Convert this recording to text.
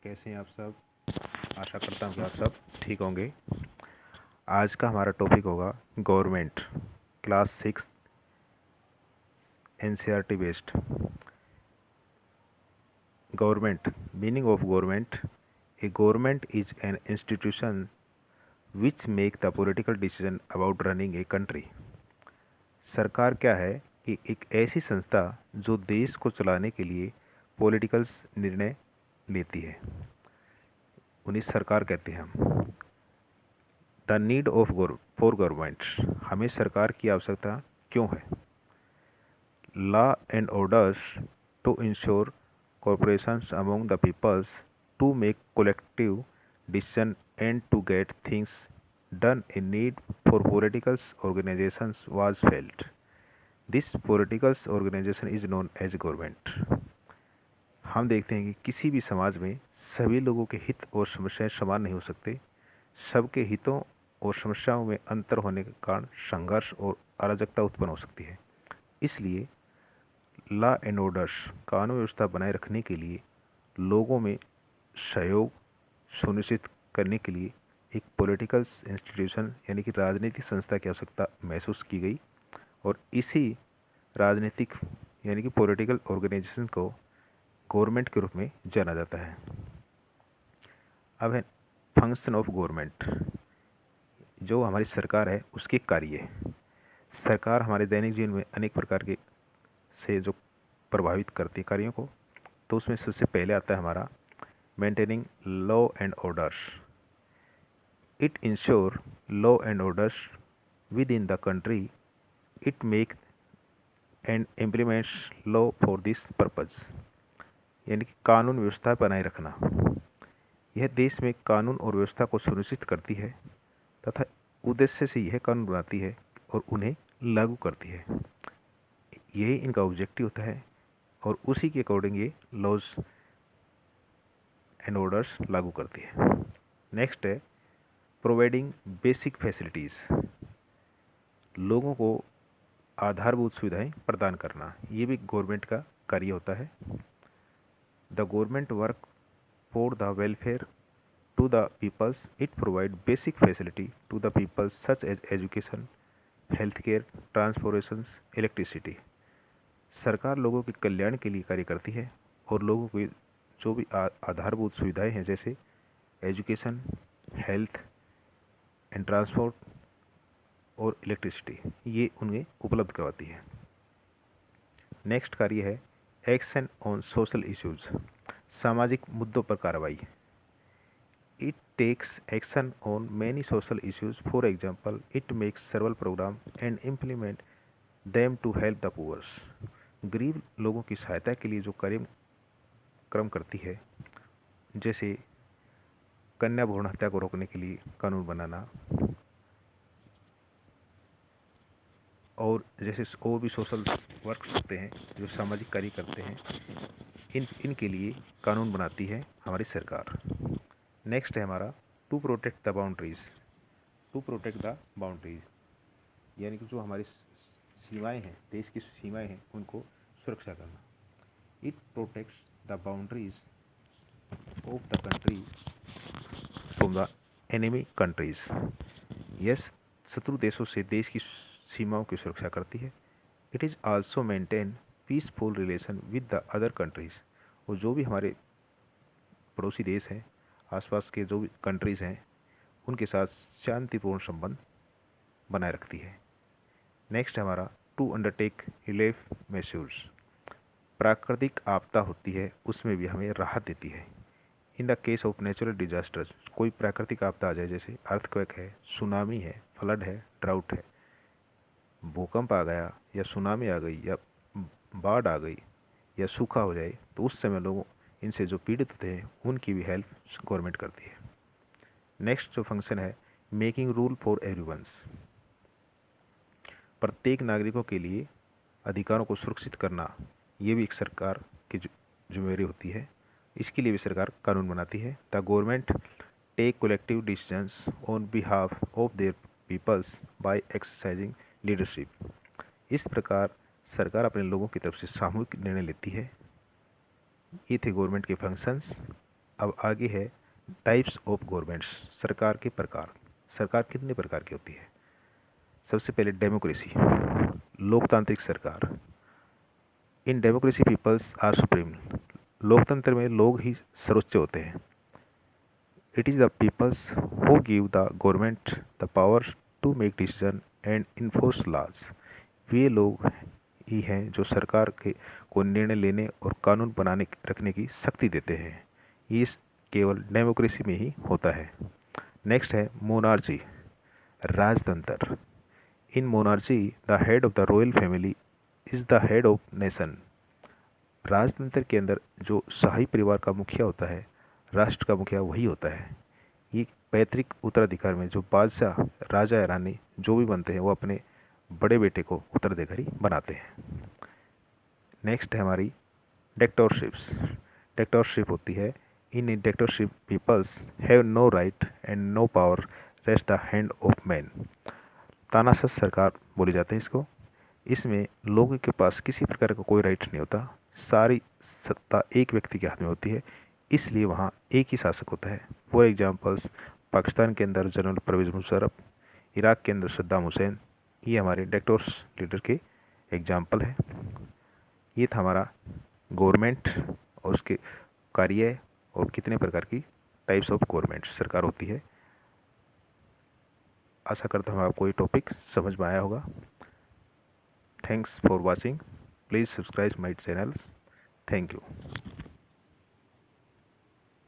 कैसे हैं आप सब। आशा करता हूँ कि आप सब ठीक होंगे। आज का हमारा टॉपिक होगा government, class 6 NCERT based. Government, meaning of government. A government is an institution which make the political decision about running a country. सरकार क्या है कि एक ऐसी संस्था जो देश को चलाने के लिए पॉलिटिकल्स निर्णय लेती है, उन्हें सरकार कहते हैं हम। The need of for government, हमें सरकार की आवश्यकता क्यों है। Law and orders to ensure corporations among the peoples to make collective decision and to get things done. A need for political organizations was felt. This political organization is known as government. हम देखते हैं कि किसी भी समाज में सभी लोगों के हित और समस्याएं समान नहीं हो सकते। सबके हितों और समस्याओं में अंतर होने के कारण संघर्ष और अराजकता उत्पन्न हो सकती है। इसलिए लॉ एंड ऑर्डर्स, कानून व्यवस्था बनाए रखने के लिए लोगों में सहयोग सुनिश्चित करने के लिए एक पॉलिटिकल इंस्टीट्यूशन यानी कि राजनीतिक संस्था की आवश्यकता महसूस की गई, और इसी राजनीतिक यानी कि पॉलिटिकल ऑर्गेनाइजेशन को गवर्नमेंट के रूप में जाना जाता है। अब है फंक्शन ऑफ गवर्नमेंट। जो हमारी सरकार है उसके कार्य। सरकार हमारे दैनिक जीवन में अनेक प्रकार के से जो प्रभावित करती है कार्यों को, तो उसमें सबसे पहले आता है हमारा maintaining law and orders. It ensure law and orders with in the country. It make and implements law for this purpose, यानी कि कानून व्यवस्था बनाए रखना। यह देश में कानून और व्यवस्था को सुनिश्चित करती है तथा उद्देश्य से यह कानून बनाती है और उन्हें लागू करती है। यही इनका ऑब्जेक्टिव होता है और उसी के अकॉर्डिंग ये लॉज एंड ऑर्डर्स लागू करती है। नेक्स्ट है प्रोवाइडिंग बेसिक फैसिलिटीज़। लोगों को आधारभूत सुविधाएं प्रदान करना, ये भी गवर्नमेंट का कार्य होता है। The government work for the welfare to the peoples. It provide basic facility to the peoples such as education, health care, transportations, electricity. सरकार लोगों के कल्याण के लिए कार्य करती है और लोगों की जो भी आधारभूत सुविधाएं हैं जैसे एजुकेशन, हेल्थ एंड ट्रांसपोर्ट और इलेक्ट्रिसिटी, ये उन्हें उपलब्ध करवाती है। नेक्स्ट कार्य है एक्शन ऑन सोशल इश्यूज, सामाजिक मुद्दों पर कार्रवाई। It takes action on many social issues. For example, it makes several program and implement them to help the poors. गरीब लोगों की सहायता के लिए जो कार्यक्रम करती है, जैसे कन्या भ्रूण हत्या को रोकने के लिए कानून बनाना, और जैसे और भी सोशल वर्क होते हैं जो सामाजिक कार्य करते हैं, इनके लिए कानून बनाती है हमारी सरकार। नेक्स्ट है हमारा to protect the boundaries. To protect the boundaries यानी कि जो हमारी सीमाएं हैं, देश की सीमाएं हैं, उनको सुरक्षा करना। It protects the boundaries of the country from the enemy countries. Yes, शत्रु देशों से देश की सीमाओं की सुरक्षा करती है। It is also maintain peaceful relation with the other countries. और जो भी हमारे पड़ोसी देश हैं, आसपास के जो भी कंट्रीज़ हैं, उनके साथ शांतिपूर्ण संबंध बनाए रखती है। नेक्स्ट हमारा टू अंडरटेक रिलीफ मेजर्स। प्राकृतिक आपदा होती है उसमें भी हमें राहत देती है। In the case of natural disasters, कोई प्राकृतिक आपदा आ जाए जैसे अर्थक्वेक है, सुनामी है, फ्लड है, ड्राउट है, भूकंप आ गया या सुनामी आ गई या बाढ़ आ गई या सूखा हो जाए, तो उस समय लोगों इनसे जो पीड़ित होते हैं उनकी भी हेल्प गवर्नमेंट करती है। नेक्स्ट जो फंक्शन है मेकिंग रूल फॉर एवरीवंस। प्रत्येक नागरिकों के लिए अधिकारों को सुरक्षित करना, ये भी एक सरकार की जिम्मेदारी होती है। इसके लिए भी सरकार कानून बनाती है। The government take collective decisions on behalf of their peoples by exercising leadership. इस प्रकार सरकार अपने लोगों की तरफ से सामूहिक निर्णय लेती है। ये थे गवर्नमेंट के फंक्शंस। अब आगे है टाइप्स ऑफ गवर्नमेंट्स, सरकार के प्रकार। सरकार कितने प्रकार की होती है? सबसे पहले डेमोक्रेसी, लोकतांत्रिक सरकार। In democracy peoples are supreme. लोकतंत्र में लोग ही सर्वोच्च होते हैं। It is the peoples who give the government the power to make decision and enforce laws. वे लोग ही हैं जो सरकार के को निर्णय लेने और कानून बनाने रखने की शक्ति देते हैं। ये केवल डेमोक्रेसी में ही होता है। नेक्स्ट है मोनार्ची, राजतंत्र। In monarchy the head of the royal family is the head of nation. राजतंत्र के अंदर जो शाही परिवार का मुखिया होता है, राष्ट्र का मुखिया वही होता है। ये पैतृक उत्तराधिकार में जो बादशाह, राजा या रानी जो भी बनते हैं वो अपने बड़े बेटे को उत्तराधिकारी बनाते हैं। नेक्स्ट है हमारी डिक्टेटरशिप्स। डिक्टेटरशिप होती है, in dictatorship peoples have no right and no power rest the hand of man. तानाशाह सरकार बोली जाती है इसको। इसमें लोगों के पास किसी प्रकार का कोई राइट नहीं होता, सारी सत्ता एक व्यक्ति के हाथ में होती है, इसलिए वहाँ एक ही शासक होता है। फॉर एग्जांपल्स, पाकिस्तान के अंदर जनरल परवेज मुशर्रफ, इराक के अंदर सद्दाम हुसैन, ये हमारे डिक्टेटर्स लीडर के एग्जाम्पल हैं। ये था हमारा गवर्नमेंट और उसके कार्य और कितने प्रकार की टाइप्स ऑफ गवर्नमेंट सरकार होती है। आशा करता हूँ आपको ये टॉपिक समझ में आया होगा। Thanks for watching. Please subscribe my channel. Thank you.